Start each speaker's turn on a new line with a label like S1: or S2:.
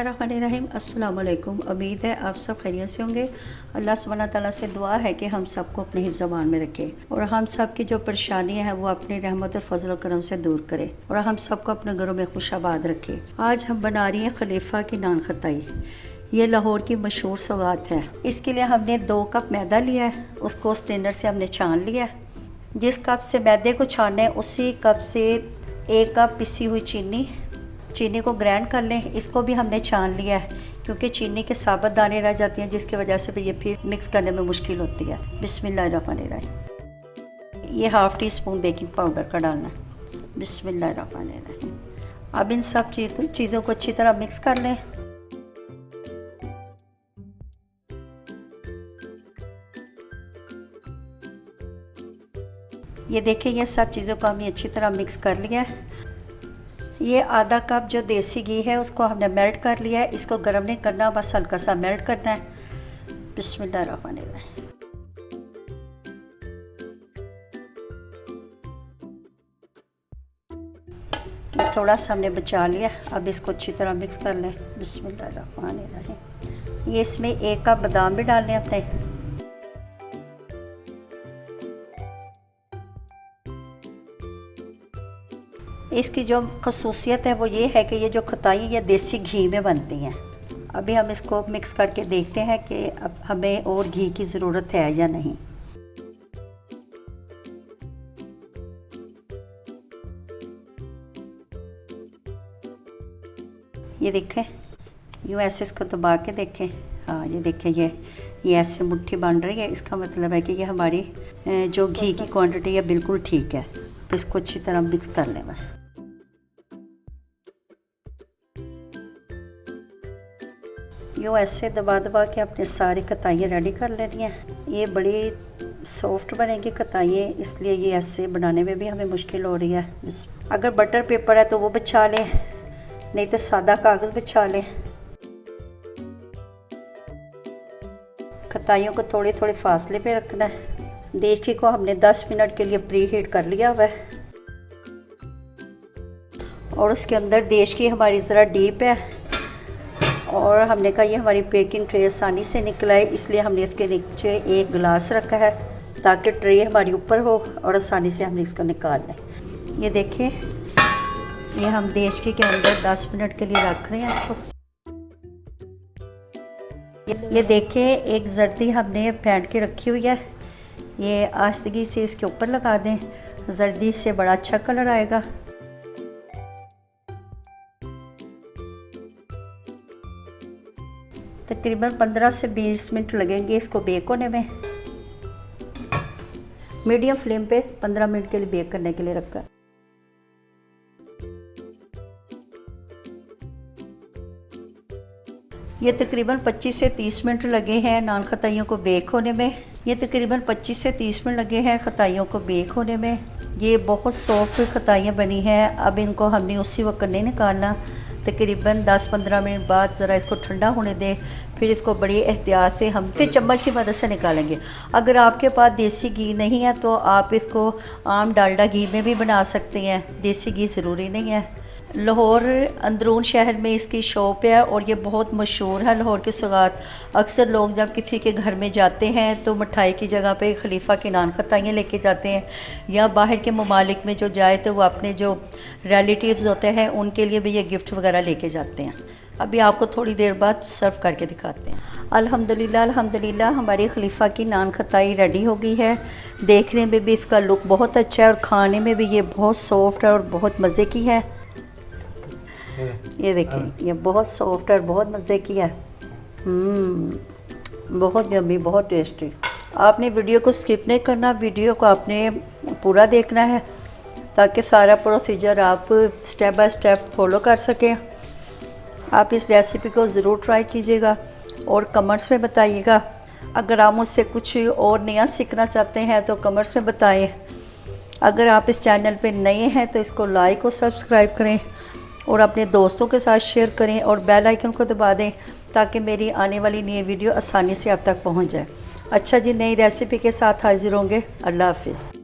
S1: बिस्मिल्लाहिर्रहमानिर्रहीम। अस्सलाम वालेकुम। उम्मीद है आप सब खैरियत से होंगे। अल्लाह सुब्हानहू तआला से दुआ है कि हम सबको अपने हिफ्ज़ ज़मान में रखे और हम सब की जो परेशानियां हैं वो अपनी रहमत और फजल और करम से दूर करे और हम सबको अपने घरों में खुशाबाद रखे। आज हम बना रही हैं खलीफा की नान खताई। ये लाहौर की मशहूर सौगात है। इसके लिए हमने 2 कप मैदा लिया है, उसको स्ट्रेनर से हमने छान लिया। जिस कप से मैदे को छाना है उसी कप से 1 कप पिसी हुई चीनी को ग्राइंड कर लें। इसको भी हमने छान लिया है क्योंकि चीनी के साबुत दाने रह जाती हैं जिसकी वजह से ये फिर मिक्स करने में मुश्किल होती है। बिस्मिल्लाहिर्रहमानिर्रहीम। ये ½ टीस्पून बेकिंग पाउडर का डालना है। बिस्मिल्लाहिर्रहमानिर्रहीम। अब इन सब चीज़ों को अच्छी तरह मिक्स कर लें। ये देखें, ये सब चीज़ों को हमने अच्छी तरह मिक्स कर लिया है। ये आधा कप जो देसी घी है उसको हमने मेल्ट कर लिया है। इसको गर्म नहीं करना, बस हल्का सा मेल्ट करना है। बिस्मिल्लाहिर्रहमानिर्रहीम। थोड़ा सा हमने बचा लिया, अब इसको अच्छी तरह मिक्स कर लें। बिस्मिल्लाहिर्रहमानिर्रहीम। ये इसमें 1 कप बादाम भी डाल लें अपने। इसकी जो खसूसियत है वो ये है कि ये जो खताई ये देसी घी में बनती हैं। अभी हम इसको मिक्स करके देखते हैं कि अब हमें और घी की ज़रूरत है या नहीं। ये देखें, यूँ ऐसे इसको दबा के देखें। हाँ, ये देखें, ये ऐसे मुट्ठी बन रही है। इसका मतलब है कि ये हमारी जो घी की क्वांटिटी है बिल्कुल ठीक है। इसको अच्छी तरह मिक्स कर लें बस। यूँ ऐसे दबा के अपने सारी कताइयाँ रेडी कर लेनी हैं। ये बड़ी सॉफ्ट बनेगी कताइयाँ, इसलिए ये ऐसे बनाने में भी हमें मुश्किल हो रही है। अगर बटर पेपर है तो वो बिछा लें, नहीं तो सादा कागज़ बिछा लें। कताइयों को थोड़े थोड़े फासले पे रखना है। देसी को हमने 10 मिनट के लिए प्री हीट कर लिया हुआ है और उसके अंदर देश की हमारी ज़रा डीप है और हमने कहा ये हमारी बेकिंग ट्रे आसानी से निकल आए, इसलिए हमने इसके नीचे 1 गिलास रखा है ताकि ट्रे हमारी ऊपर हो और आसानी से हम इसको निकाल लें। ये देखिए, ये हम देश के अंदर 10 मिनट के लिए रख रहे हैं इसको। ये देखें, एक जर्दी हमने फेंट के रखी हुई है। ये आस्तगी से इसके ऊपर लगा दें, जर्दी से बड़ा अच्छा कलर आएगा। तकरीबन 15 से 20 मिनट लगेंगे इसको बेक होने में। मीडियम फ्लेम पे 15 मिनट के लिए बेक करने के लिए रखा। ये तकरीबन 25 से 30 मिनट लगे हैं नान खताइयों को बेक होने में। ये तकरीबन 25 से 30 मिनट लगे हैं खताइयों को बेक होने में। ये बहुत सॉफ्ट खताइयाँ बनी हैं। अब इनको हमने उसी वक्त नहीं निकालना, तकरीबन 10-15 मिनट बाद ज़रा इसको ठंडा होने दें, फिर इसको बड़ी एहतियात से हम फिर चम्मच की मदद से निकालेंगे। अगर आपके पास देसी घी नहीं है तो आप इसको आम डालडा घी में भी बना सकते हैं, देसी घी ज़रूरी नहीं है। लाहौर अंदरून शहर में इसकी शॉप है और ये बहुत मशहूर है लाहौर की सौगात। अक्सर लोग जब किसी के घर में जाते हैं तो मिठाई की जगह पे खलीफा की नान खताइयाँ लेके जाते हैं, या बाहर के ममालिक में जो जाए तो वो अपने जो रिलेटिव्स होते हैं उनके लिए भी ये गिफ्ट वगैरह लेके जाते हैं। अभी आपको थोड़ी देर बाद सर्व करके दिखाते हैं। अल्हम्दुलिल्लाह हमारी खलीफा की नान खताई रेडी हो गई है। देखने में भी इसका लुक बहुत अच्छा है और खाने में भी ये बहुत सॉफ्ट है और बहुत मज़े की है। ये देखिए, ये बहुत सॉफ्ट और बहुत मज़े की है। बहुत यम्मी, बहुत टेस्टी। आपने वीडियो को स्किप नहीं करना, वीडियो को आपने पूरा देखना है ताकि सारा प्रोसीजर आप स्टेप बाय स्टेप फॉलो कर सकें। आप इस रेसिपी को ज़रूर ट्राई कीजिएगा और कमेंट्स में बताइएगा। अगर आप मुझसे कुछ और नया सीखना चाहते हैं तो कमेंट्स में बताएं। अगर आप इस चैनल पे नए हैं तो इसको लाइक और सब्सक्राइब करें और अपने दोस्तों के साथ शेयर करें और बेल आइकन को दबा दें ताकि मेरी आने वाली नई वीडियो आसानी से आप तक पहुंच जाए। अच्छा जी, नई रेसिपी के साथ हाजिर होंगे। अल्लाह हाफिज़।